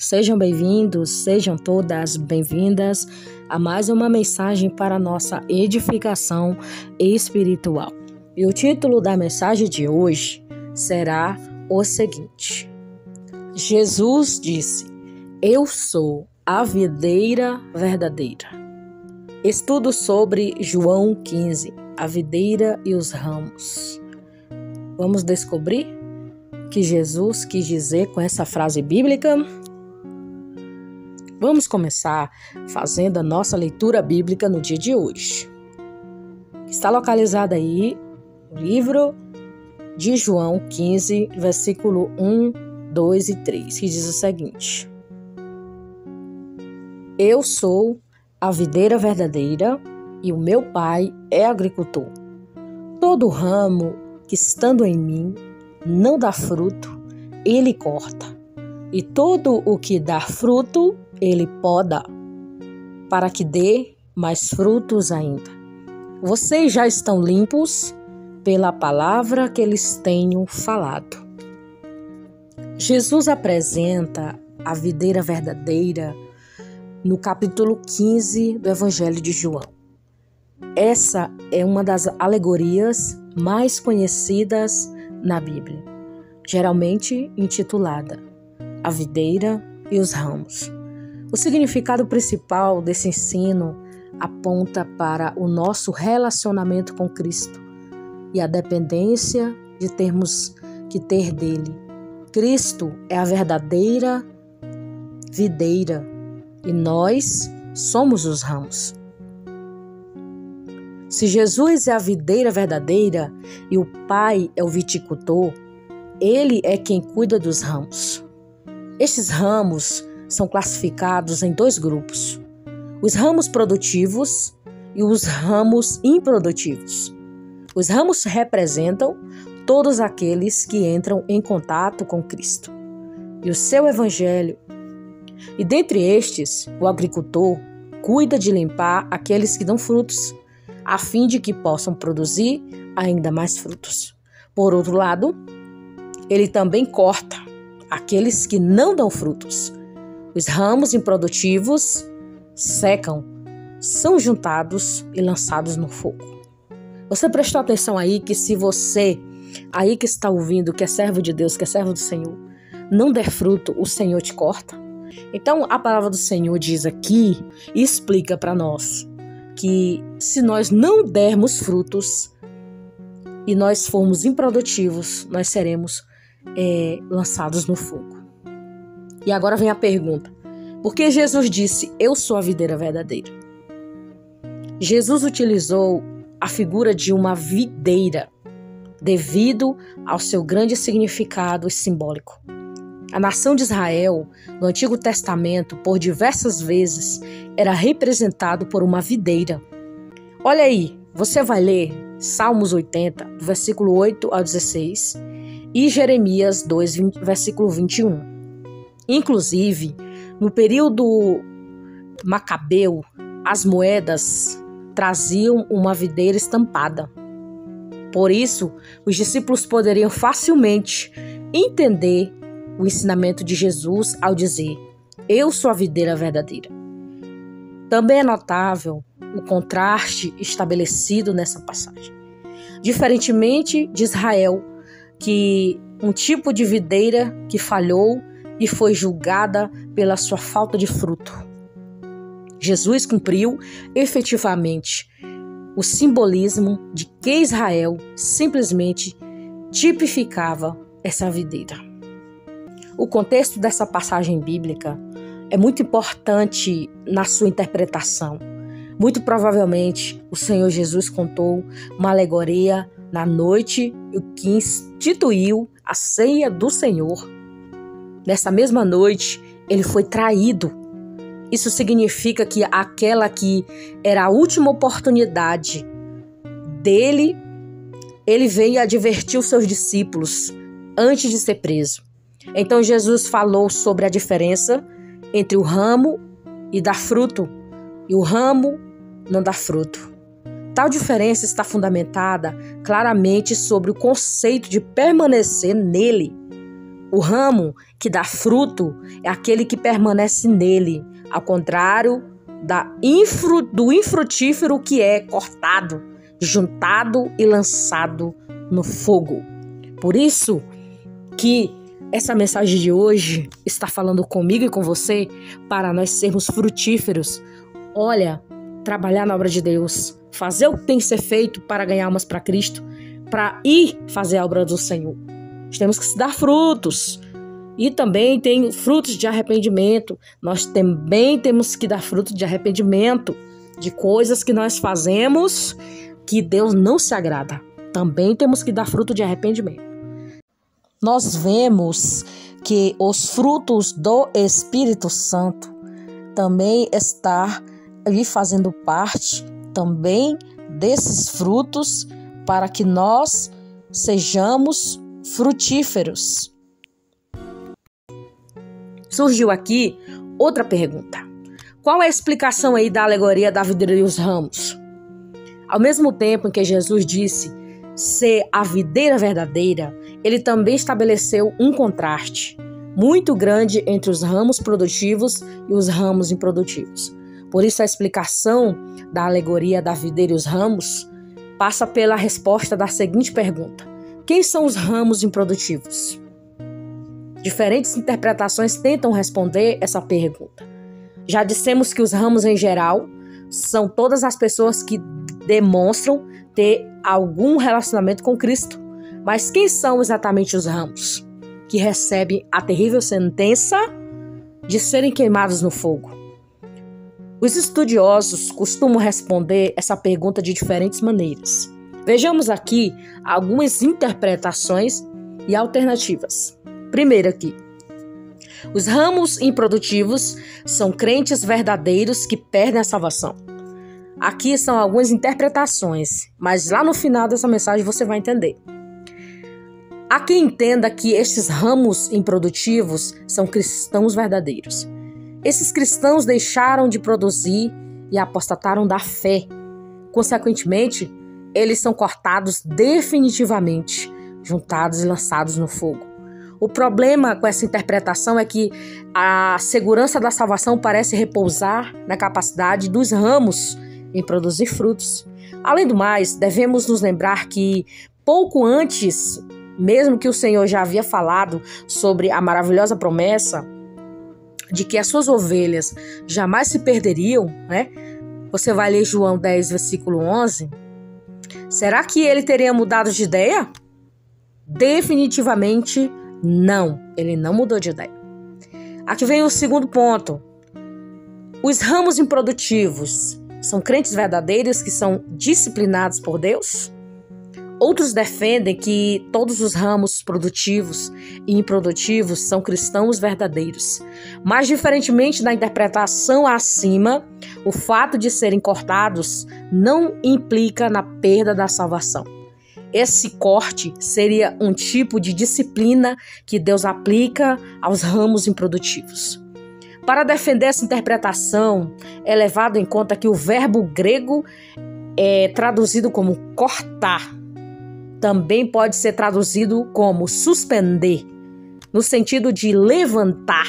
Sejam bem-vindos, sejam todas bem-vindas a mais uma mensagem para a nossa edificação espiritual. E o título da mensagem de hoje será o seguinte: Jesus disse: Eu sou a videira verdadeira. Estudo sobre João 15, a videira e os ramos. Vamos descobrir o que Jesus quis dizer com essa frase bíblica? Vamos começar fazendo a nossa leitura bíblica no dia de hoje. Está localizada aí no livro de João 15, versículo 1, 2 e 3, que diz o seguinte: Eu sou a videira verdadeira e o meu pai é agricultor. Todo ramo que estando em mim não dá fruto, ele corta. E todo o que dá fruto, ele poda, para que dê mais frutos ainda. Vocês já estão limpos pela palavra que lhes tenho falado. Jesus apresenta a videira verdadeira no capítulo 15 do Evangelho de João. Essa é uma das alegorias mais conhecidas na Bíblia, geralmente intitulada A Videira e os Ramos. O significado principal desse ensino aponta para o nosso relacionamento com Cristo e a dependência de termos que ter dele. Cristo é a verdadeira videira e nós somos os ramos. Se Jesus é a videira verdadeira e o Pai é o viticultor, ele é quem cuida dos ramos. Estes ramos são classificados em dois grupos: os ramos produtivos e os ramos improdutivos. Os ramos representam todos aqueles que entram em contato com Cristo e o seu Evangelho. E dentre estes, o agricultor cuida de limpar aqueles que dão frutos, a fim de que possam produzir ainda mais frutos. Por outro lado, ele também corta aqueles que não dão frutos. Os ramos improdutivos secam, são juntados e lançados no fogo. Você prestou atenção aí que se você, aí que está ouvindo, que é servo de Deus, que é servo do Senhor, não der fruto, o Senhor te corta? Então, a palavra do Senhor diz aqui e explica para nós que se nós não dermos frutos e nós formos improdutivos, nós seremos lançados no fogo. E agora vem a pergunta: por que Jesus disse, eu sou a videira verdadeira? Jesus utilizou a figura de uma videira devido ao seu grande significado simbólico. A nação de Israel, no Antigo Testamento, por diversas vezes, era representado por uma videira. Olha aí, você vai ler Salmos 80, do versículo 8 ao 16, e Jeremias 2, versículo 21. Inclusive, no período macabeu, as moedas traziam uma videira estampada. Por isso, os discípulos poderiam facilmente entender o ensinamento de Jesus ao dizer, eu sou a videira verdadeira. Também é notável o contraste estabelecido nessa passagem. Diferentemente de Israel, que um tipo de videira que falhou e foi julgada pela sua falta de fruto. Jesus cumpriu efetivamente o simbolismo de que Israel simplesmente tipificava essa videira. O contexto dessa passagem bíblica é muito importante na sua interpretação. Muito provavelmente, o Senhor Jesus contou uma alegoria na noite que instituiu a ceia do Senhor. Nessa mesma noite, ele foi traído. Isso significa que aquela que era a última oportunidade dele, ele veio advertir os seus discípulos antes de ser preso. Então Jesus falou sobre a diferença entre o ramo e dar fruto, e o ramo não dá fruto. Tal diferença está fundamentada claramente sobre o conceito de permanecer nele. O ramo que dá fruto é aquele que permanece nele, ao contrário do infrutífero que é cortado, juntado e lançado no fogo. Por isso que essa mensagem de hoje está falando comigo e com você para nós sermos frutíferos. Olha, trabalhar na obra de Deus, fazer o que tem que ser feito para ganhar almas para Cristo, para ir fazer a obra do Senhor. Nós temos que dar frutos. E também tem frutos de arrependimento. Nós também temos que dar fruto de arrependimento de coisas que nós fazemos que Deus não se agrada. Também temos que dar fruto de arrependimento. Nós vemos que os frutos do Espírito Santo também está ali fazendo parte também desses frutos para que nós sejamos frutíferos. Surgiu aqui outra pergunta. Qual é a explicação aí da alegoria da videira e os ramos? Ao mesmo tempo em que Jesus disse ser a videira verdadeira, ele também estabeleceu um contraste muito grande entre os ramos produtivos e os ramos improdutivos. Por isso a explicação da alegoria da videira e os ramos passa pela resposta da seguinte pergunta: quem são os ramos improdutivos? Diferentes interpretações tentam responder essa pergunta. Já dissemos que os ramos em geral são todas as pessoas que demonstram ter algum relacionamento com Cristo. Mas quem são exatamente os ramos que recebem a terrível sentença de serem queimados no fogo? Os estudiosos costumam responder essa pergunta de diferentes maneiras. Vejamos aqui algumas interpretações e alternativas. Primeiro aqui, os ramos improdutivos são crentes verdadeiros que perdem a salvação. Aqui são algumas interpretações, mas lá no final dessa mensagem você vai entender. Há quem entenda que estes ramos improdutivos são cristãos verdadeiros. Esses cristãos deixaram de produzir e apostataram da fé. Consequentemente, eles são cortados definitivamente, juntados e lançados no fogo. O problema com essa interpretação é que a segurança da salvação parece repousar na capacidade dos ramos em produzir frutos. Além do mais, devemos nos lembrar que pouco antes, mesmo que o Senhor já havia falado sobre a maravilhosa promessa de que as suas ovelhas jamais se perderiam, né? Você vai ler João 10, versículo 11. Será que ele teria mudado de ideia? Definitivamente não, ele não mudou de ideia. Aqui vem o segundo ponto. Os ramos improdutivos são crentes verdadeiros que são disciplinados por Deus? Outros defendem que todos os ramos produtivos e improdutivos são cristãos verdadeiros. Mas, diferentemente da interpretação acima, o fato de serem cortados não implica na perda da salvação. Esse corte seria um tipo de disciplina que Deus aplica aos ramos improdutivos. Para defender essa interpretação, é levado em conta que o verbo grego é traduzido como cortar. Também pode ser traduzido como suspender, no sentido de levantar.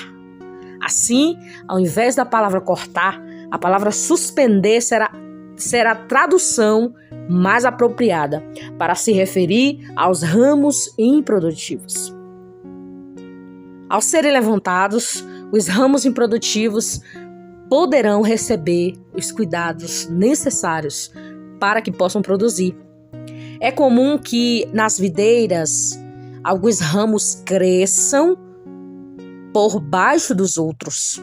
Assim, ao invés da palavra cortar, a palavra suspender será a tradução mais apropriada para se referir aos ramos improdutivos. Ao serem levantados, os ramos improdutivos poderão receber os cuidados necessários para que possam produzir. É comum que nas videiras alguns ramos cresçam por baixo dos outros.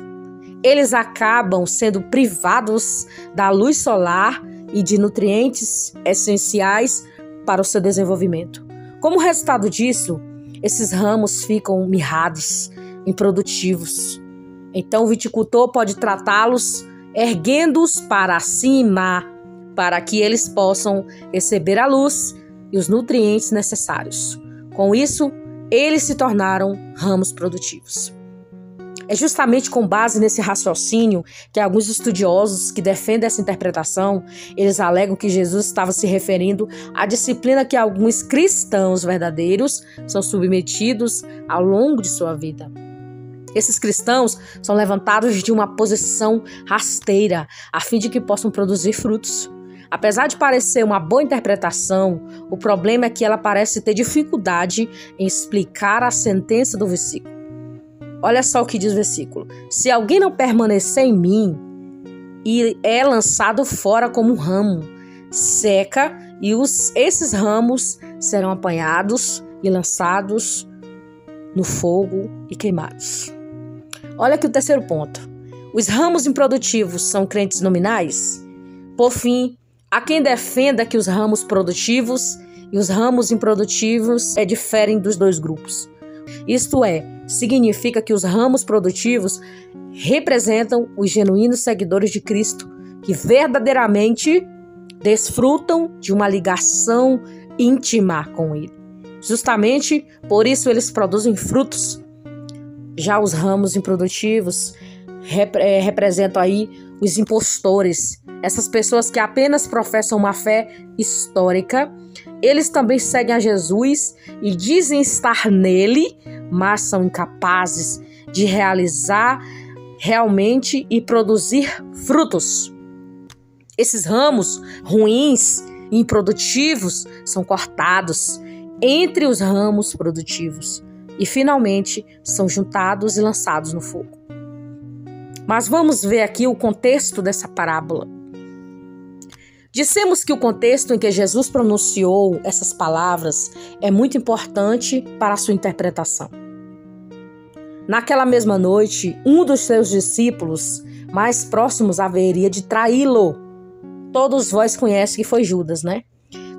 Eles acabam sendo privados da luz solar e de nutrientes essenciais para o seu desenvolvimento. Como resultado disso, esses ramos ficam mirrados, improdutivos. Então o viticultor pode tratá-los erguendo-os para cima, para que eles possam receber a luz e os nutrientes necessários. Com isso, eles se tornaram ramos produtivos. É justamente com base nesse raciocínio que alguns estudiosos que defendem essa interpretação, eles alegam que Jesus estava se referindo à disciplina que alguns cristãos verdadeiros são submetidos ao longo de sua vida. Esses cristãos são levantados de uma posição rasteira, a fim de que possam produzir frutos. Apesar de parecer uma boa interpretação, o problema é que ela parece ter dificuldade em explicar a sentença do versículo. Olha só o que diz o versículo. Se alguém não permanecer em mim, e é lançado fora como um ramo, seca, e esses ramos serão apanhados e lançados no fogo e queimados. Olha aqui o terceiro ponto. Os ramos improdutivos são crentes nominais? Por fim, há quem defenda que os ramos produtivos e os ramos improdutivos diferem dos dois grupos. Isto é, significa que os ramos produtivos representam os genuínos seguidores de Cristo, que verdadeiramente desfrutam de uma ligação íntima com Ele. Justamente por isso eles produzem frutos. Já os ramos improdutivos representam aí os impostores, essas pessoas que apenas professam uma fé histórica. Eles também seguem a Jesus e dizem estar nele, mas são incapazes de realizar realmente e produzir frutos. Esses ramos ruins e improdutivos são cortados entre os ramos produtivos e finalmente são juntados e lançados no fogo. Mas vamos ver aqui o contexto dessa parábola. Dissemos que o contexto em que Jesus pronunciou essas palavras é muito importante para a sua interpretação. Naquela mesma noite, um dos seus discípulos mais próximos haveria de traí-lo. Todos vós conhecem que foi Judas, né?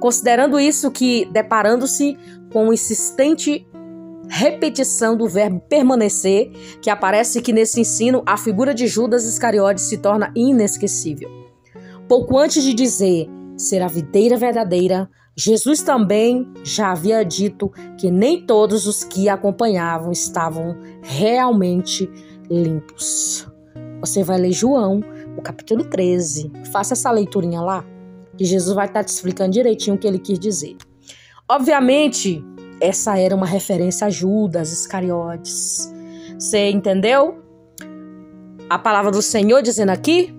Considerando isso, que deparando-se com uma insistente repetição do verbo permanecer, que aparece que nesse ensino a figura de Judas Iscariotes se torna inesquecível. Pouco antes de dizer ser a videira verdadeira, Jesus também já havia dito que nem todos os que acompanhavam estavam realmente limpos. Você vai ler João, o capítulo 13. Faça essa leiturinha lá, que Jesus vai estar te explicando direitinho o que ele quis dizer. Obviamente, essa era uma referência a Judas Iscariotes. Você entendeu? A palavra do Senhor dizendo aqui,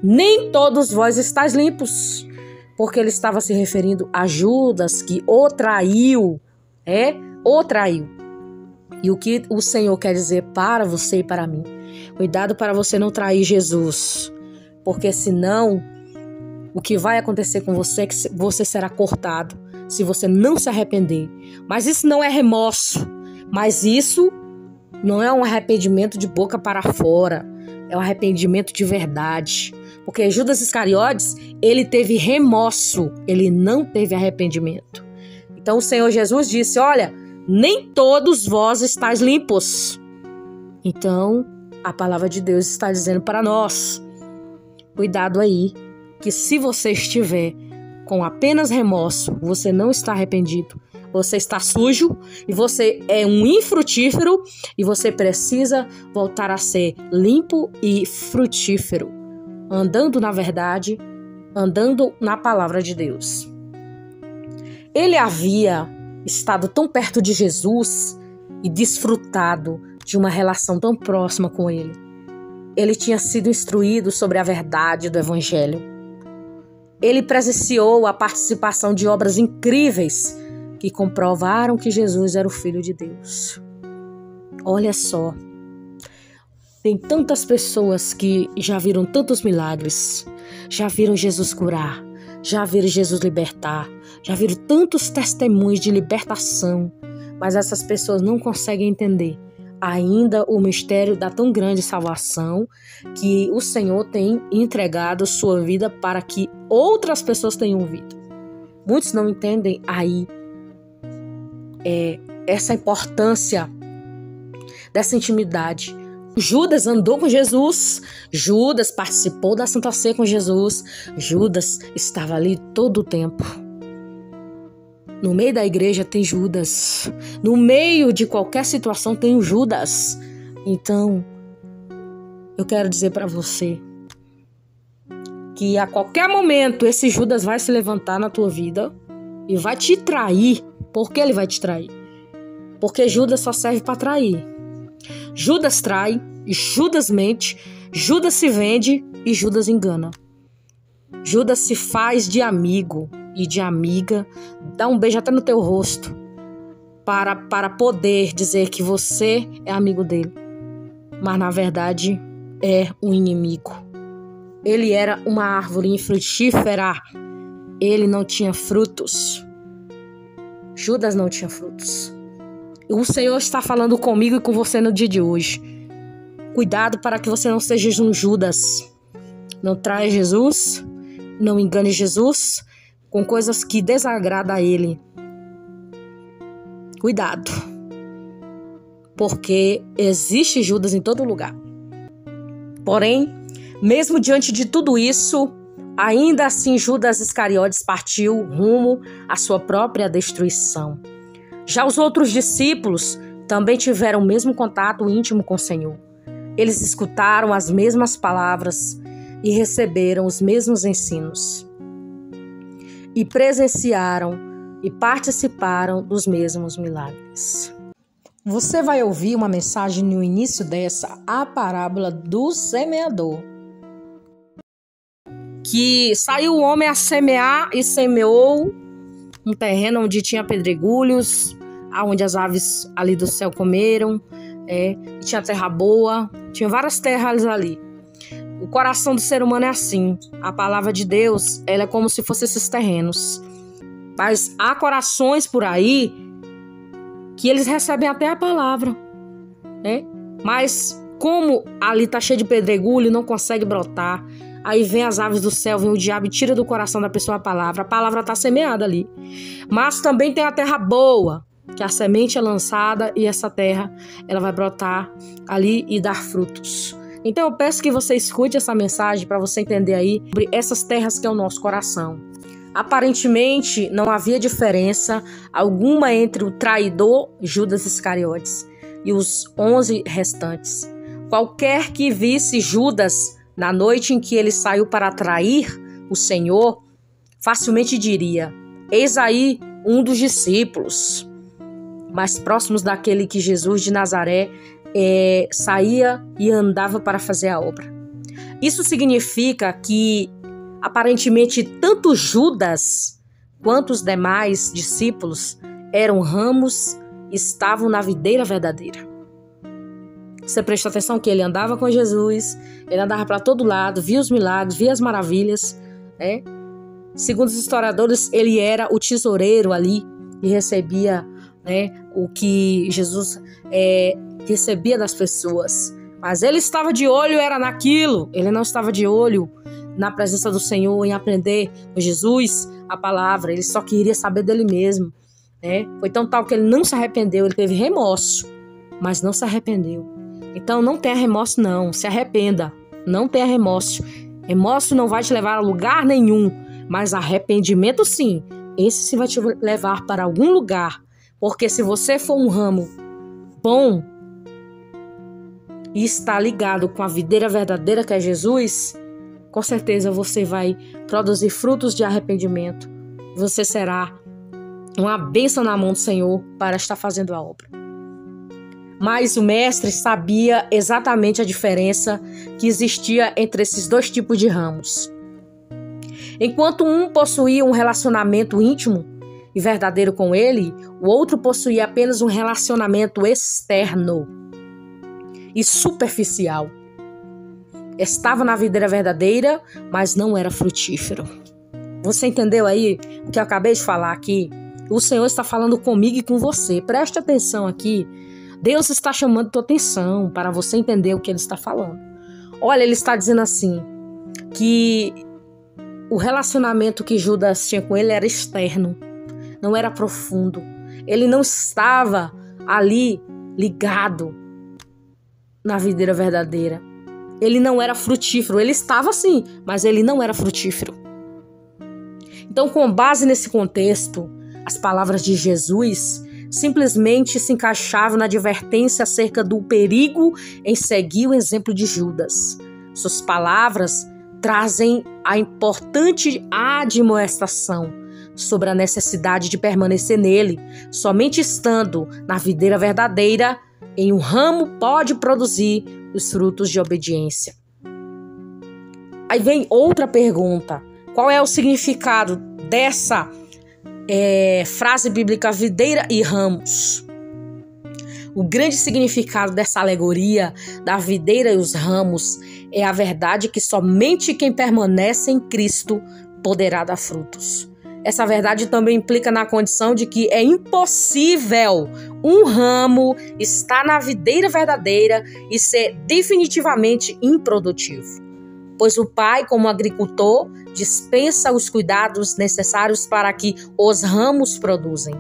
nem todos vós estáis limpos. Porque ele estava se referindo a Judas, que o traiu. O traiu. E o que o Senhor quer dizer para você e para mim? Cuidado para você não trair Jesus. Porque senão, o que vai acontecer com você é que você será cortado se você não se arrepender. Mas isso não é remorso. Mas isso não é um arrependimento de boca para fora. É um arrependimento de verdade. Porque Judas Iscariotes, ele teve remorso. Ele não teve arrependimento. Então o Senhor Jesus disse, olha, nem todos vós estáis limpos. Então, a palavra de Deus está dizendo para nós, cuidado aí, que se você estiver com apenas remorso, você não está arrependido, você está sujo e você é um infrutífero e você precisa voltar a ser limpo e frutífero, andando na verdade, andando na palavra de Deus. Ele havia estado tão perto de Jesus e desfrutado de uma relação tão próxima com ele. Ele tinha sido instruído sobre a verdade do Evangelho. Ele presenciou a participação de obras incríveis que comprovaram que Jesus era o Filho de Deus. Olha só, tem tantas pessoas que já viram tantos milagres, já viram Jesus curar, já viram Jesus libertar, já viram tantos testemunhos de libertação, mas essas pessoas não conseguem entender ainda o mistério da tão grande salvação que o Senhor tem entregado sua vida para que outras pessoas tenham ouvido. Muitos não entendem aí essa importância dessa intimidade. Judas andou com Jesus, Judas participou da Santa Ceia com Jesus, Judas estava ali todo o tempo. No meio da igreja tem Judas. No meio de qualquer situação tem o Judas. Então, eu quero dizer para você que a qualquer momento esse Judas vai se levantar na tua vida e vai te trair. Por que ele vai te trair? Porque Judas só serve para trair. Judas trai, Judas mente, Judas se vende e Judas engana. Judas se faz de amigo e de amiga, dá um beijo até no teu rosto para poder dizer que você é amigo dele. Mas na verdade é um inimigo. Ele era uma árvore infrutífera. Ele não tinha frutos. Judas não tinha frutos. O Senhor está falando comigo e com você no dia de hoje. Cuidado para que você não seja um Judas. Não traia Jesus, não engane Jesus com coisas que desagradam a Ele. Cuidado. Porque existe Judas em todo lugar. Porém, mesmo diante de tudo isso, ainda assim Judas Iscariotes partiu rumo à sua própria destruição. Já os outros discípulos também tiveram o mesmo contato íntimo com o Senhor. Eles escutaram as mesmas palavras e receberam os mesmos ensinos. E presenciaram e participaram dos mesmos milagres. Você vai ouvir uma mensagem no início dessa, a parábola do semeador. Que saiu o homem a semear e semeou um terreno onde tinha pedregulhos, onde as aves ali do céu comeram, tinha terra boa, tinha várias terras ali. O coração do ser humano é assim. A palavra de Deus, ela é como se fosse esses terrenos. Mas há corações por aí que eles recebem até a palavra, né? Mas como ali tá cheio de pedregulho, não consegue brotar, aí vem as aves do céu, vem o diabo e tira do coração da pessoa a palavra tá semeada ali. Mas também tem a terra boa, que a semente é lançada e essa terra, ela vai brotar ali e dar frutos. Então eu peço que você escute essa mensagem para você entender aí sobre essas terras que é o nosso coração. Aparentemente não havia diferença alguma entre o traidor Judas Iscariotes e os 11 restantes. Qualquer que visse Judas na noite em que ele saiu para trair o Senhor, facilmente diria: eis aí um dos discípulos mais próximos daquele que Jesus de Nazaré saía e andava para fazer a obra. Isso significa que aparentemente tanto Judas quanto os demais discípulos eram ramos e estavam na videira verdadeira. Você prestou atenção que ele andava com Jesus, ele andava para todo lado, via os milagres, via as maravilhas, né? Segundo os historiadores, ele era o tesoureiro ali e recebia, né, o que Jesus recebia das pessoas. Mas ele estava de olho, era naquilo. Ele não estava de olho na presença do Senhor, em aprender com Jesus a palavra. Ele só queria saber dele mesmo, né? Foi tão tal que ele não se arrependeu. Ele teve remorso, mas não se arrependeu. Então não tenha remorso não, se arrependa. Não tenha remorso. Remorso não vai te levar a lugar nenhum, mas arrependimento sim. Esse sim vai te levar para algum lugar. Porque se você for um ramo bom e está ligado com a videira verdadeira que é Jesus, com certeza você vai produzir frutos de arrependimento. Você será uma bênção na mão do Senhor para estar fazendo a obra. Mas o mestre sabia exatamente a diferença que existia entre esses dois tipos de ramos. Enquanto um possuía um relacionamento íntimo e verdadeiro com ele, o outro possuía apenas um relacionamento externo e superficial. Estava na videira verdadeira, mas não era frutífero. Você entendeu aí o que eu acabei de falar aqui? O Senhor está falando comigo e com você. Preste atenção aqui. Deus está chamando tua atenção para você entender o que Ele está falando. Olha, Ele está dizendo assim, que o relacionamento que Judas tinha com ele era externo, não era profundo. Ele não estava ali ligado na videira verdadeira. Ele não era frutífero. Ele estava sim, mas ele não era frutífero. Então, com base nesse contexto, as palavras de Jesus simplesmente se encaixava na advertência acerca do perigo em seguir o exemplo de Judas. Suas palavras trazem a importante admoestação sobre a necessidade de permanecer nele. Somente estando na videira verdadeira, em um ramo pode produzir os frutos de obediência. Aí vem outra pergunta. Qual é o significado dessa frase bíblica videira e ramos? O grande significado dessa alegoria da videira e os ramos é a verdade que somente quem permanece em Cristo poderá dar frutos. Essa verdade também implica na condição de que é impossível um ramo estar na videira verdadeira e ser definitivamente improdutivo, pois o Pai, como agricultor, dispensa os cuidados necessários para que os ramos produzem.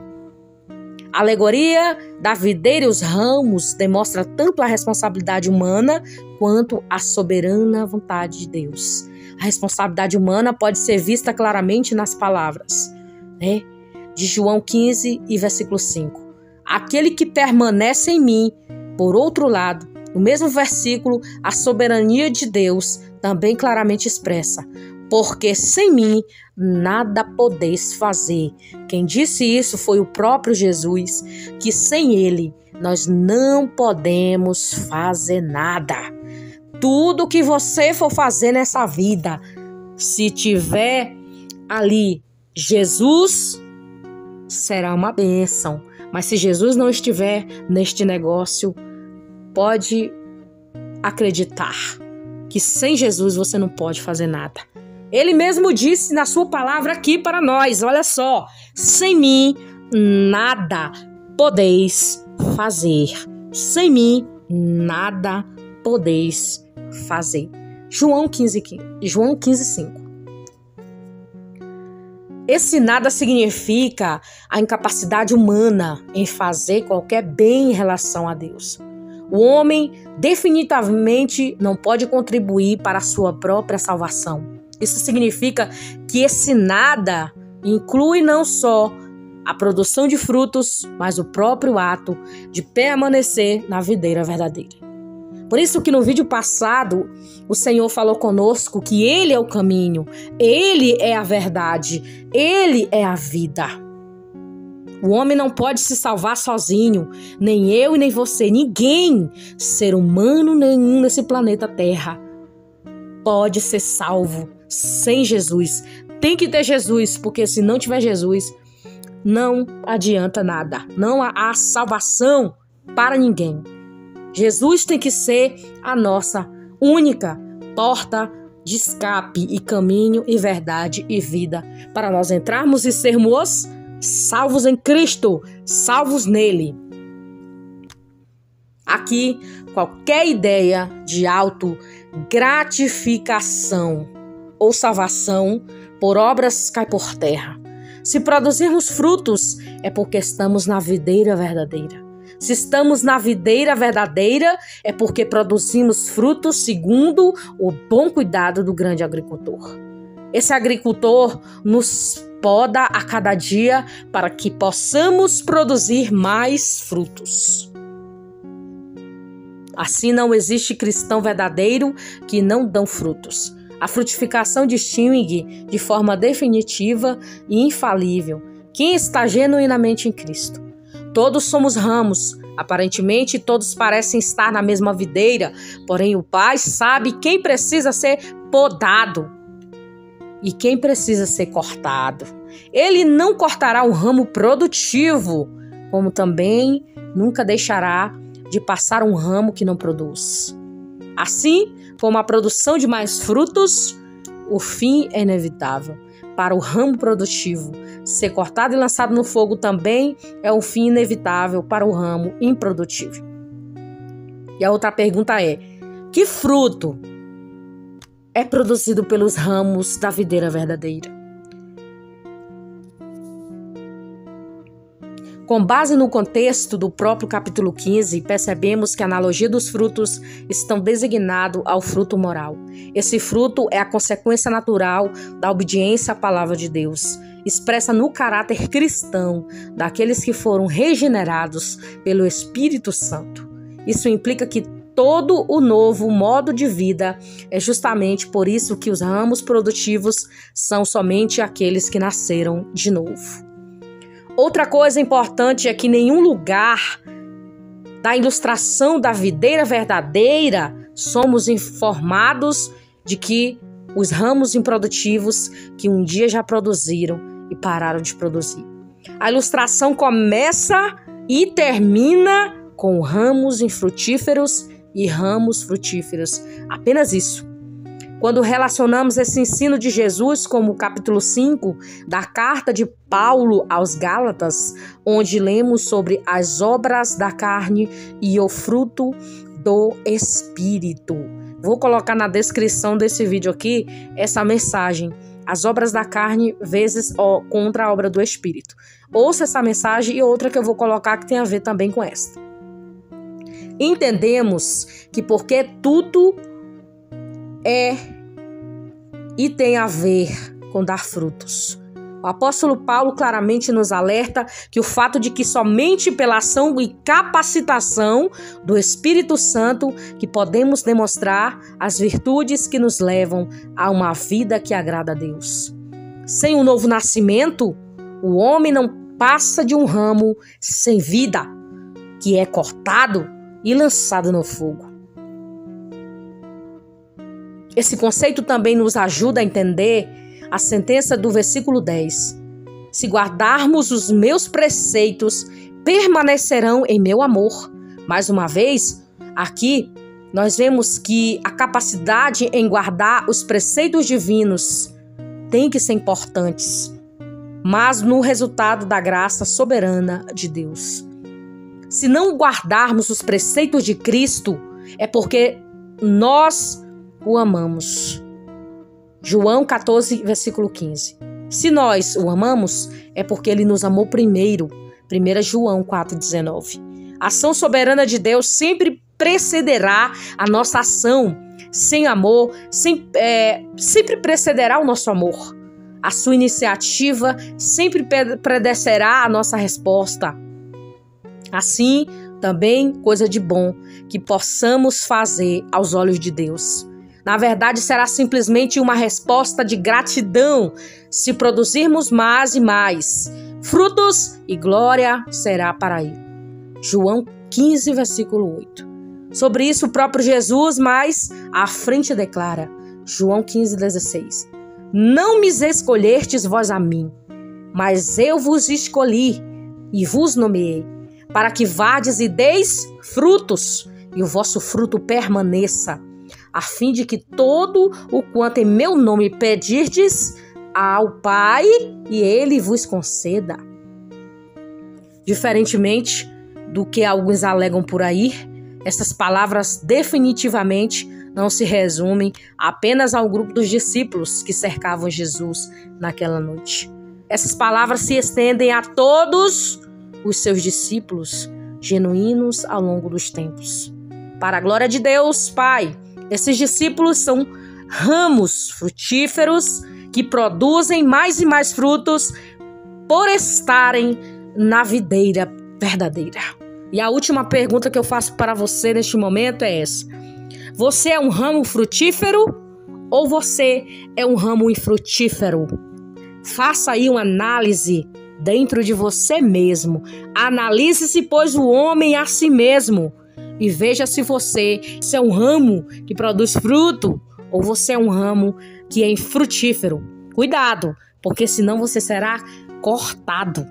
A alegoria da videira e os ramos demonstra tanto a responsabilidade humana quanto a soberana vontade de Deus. A responsabilidade humana pode ser vista claramente nas palavras, de João 15 e versículo 5. Aquele que permanece em mim, por outro lado, no mesmo versículo, a soberania de Deus também claramente expressa: porque sem mim nada podeis fazer. Quem disse isso foi o próprio Jesus, que sem ele nós não podemos fazer nada. Tudo que você for fazer nessa vida, se tiver ali Jesus, será uma bênção. Mas se Jesus não estiver neste negócio, pode acreditar que sem Jesus você não pode fazer nada. Ele mesmo disse na sua palavra aqui para nós, olha só: sem mim nada podeis fazer. Sem mim nada podeis fazer. João 15:5. Esse nada significa a incapacidade humana em fazer qualquer bem em relação a Deus. O homem definitivamente não pode contribuir para a sua própria salvação. Isso significa que esse nada inclui não só a produção de frutos, mas o próprio ato de permanecer na videira verdadeira. Por isso que no vídeo passado, o Senhor falou conosco que Ele é o caminho, Ele é a verdade, Ele é a vida. O homem não pode se salvar sozinho, nem eu e nem você, ninguém, ser humano nenhum nesse planeta Terra, pode ser salvo sem Jesus. Tem que ter Jesus, porque se não tiver Jesus, não adianta nada. Não há salvação para ninguém. Jesus tem que ser a nossa única porta de escape e caminho e verdade e vida para nós entrarmos e sermos salvos em Cristo, salvos nele. Aqui, qualquer ideia de autogratificação ou salvação por obras cai por terra. Se produzirmos frutos, é porque estamos na videira verdadeira. Se estamos na videira verdadeira, é porque produzimos frutos segundo o bom cuidado do grande agricultor. Esse agricultor nos poda a cada dia para que possamos produzir mais frutos. Assim, não existe cristão verdadeiro que não dão frutos. A frutificação distingue de forma definitiva e infalível quem está genuinamente em Cristo. Todos somos ramos, aparentemente todos parecem estar na mesma videira, porém o Pai sabe quem precisa ser podado e quem precisa ser cortado. Ele não cortará um ramo produtivo, como também nunca deixará de passar um ramo que não produz. Assim como a produção de mais frutos, o fim é inevitável. Para o ramo produtivo, ser cortado e lançado no fogo também é um fim inevitável para o ramo improdutivo. E a outra pergunta é: que fruto é produzido pelos ramos da videira verdadeira? Com base no contexto do próprio capítulo 15, percebemos que a analogia dos frutos estão designado ao fruto moral. Esse fruto é a consequência natural da obediência à palavra de Deus. expressa no caráter cristão daqueles que foram regenerados pelo Espírito Santo. Isso implica que todo o novo modo de vida é justamente por isso que os ramos produtivos são somente aqueles que nasceram de novo. Outra coisa importante é que nenhum lugar da ilustração da videira verdadeira somos informados de que os ramos improdutivos que um dia já produziram e pararam de produzir. A ilustração começa e termina com ramos infrutíferos e ramos frutíferos. Apenas isso. Quando relacionamos esse ensino de Jesus como o capítulo 5 da carta de Paulo aos Gálatas, onde lemos sobre as obras da carne e o fruto do Espírito. Vou colocar na descrição desse vídeo aqui essa mensagem. As obras da carne vezes contra a obra do Espírito. Ouça essa mensagem e outra que eu vou colocar que tem a ver também com esta. Entendemos que porque tudo é e tem a ver com dar frutos. O apóstolo Paulo claramente nos alerta que o fato de que somente pela ação e capacitação do Espírito Santo que podemos demonstrar as virtudes que nos levam a uma vida que agrada a Deus. Sem um novo nascimento, o homem não passa de um ramo sem vida, que é cortado e lançado no fogo. Esse conceito também nos ajuda a entender a sentença do versículo 10. Se guardarmos os meus preceitos, permanecerão em meu amor. Mais uma vez, aqui nós vemos que a capacidade em guardar os preceitos divinos tem que ser importantes, mas no resultado da graça soberana de Deus. Se não guardarmos os preceitos de Cristo, é porque nós o amamos. João 14, versículo 15. Se nós o amamos, é porque ele nos amou primeiro. 1 João 4,19. A ação soberana de Deus sempre precederá a nossa ação. Sem amor, sempre precederá o nosso amor. A sua iniciativa sempre precederá a nossa resposta. Assim, também coisa de bom que possamos fazer aos olhos de Deus. Na verdade, será simplesmente uma resposta de gratidão se produzirmos mais e mais frutos, e glória será para ele. João 15, versículo 8. Sobre isso, o próprio Jesus, mais à frente, declara, João 15, 16. Não me escolhestes vós a mim, mas eu vos escolhi e vos nomeei, para que vades e deis frutos, e o vosso fruto permaneça, a fim de que todo o quanto em meu nome pedirdes ao Pai, e ele vos conceda. Diferentemente do que alguns alegam por aí, essas palavras definitivamente não se resumem apenas ao grupo dos discípulos que cercavam Jesus naquela noite. Essas palavras se estendem a todos os seus discípulos genuínos ao longo dos tempos. Para a glória de Deus, Pai, esses discípulos são ramos frutíferos que produzem mais e mais frutos por estarem na videira verdadeira. E a última pergunta que eu faço para você neste momento é essa: você é um ramo frutífero ou você é um ramo infrutífero? Faça aí uma análise dentro de você mesmo. Analise-se, pois, o homem a si mesmo. E veja se você é um ramo que produz fruto ou você é um ramo que é infrutífero. Cuidado, porque senão você será cortado.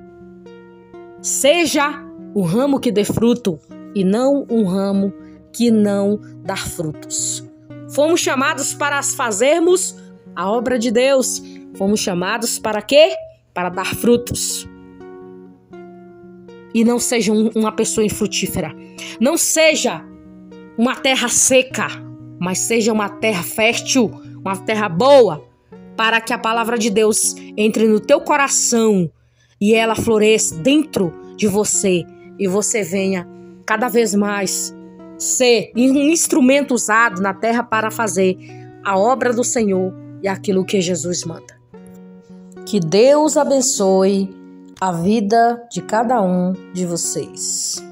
Seja o ramo que dê fruto e não um ramo que não dá frutos. Fomos chamados para fazermos a obra de Deus. Fomos chamados para quê? Para dar frutos. E não seja uma pessoa infrutífera. Não seja uma terra seca, mas seja uma terra fértil, uma terra boa, para que a palavra de Deus entre no teu coração e ela floresça dentro de você e você venha cada vez mais ser um instrumento usado na terra para fazer a obra do Senhor e aquilo que Jesus manda. Que Deus abençoe a vida de cada um de vocês.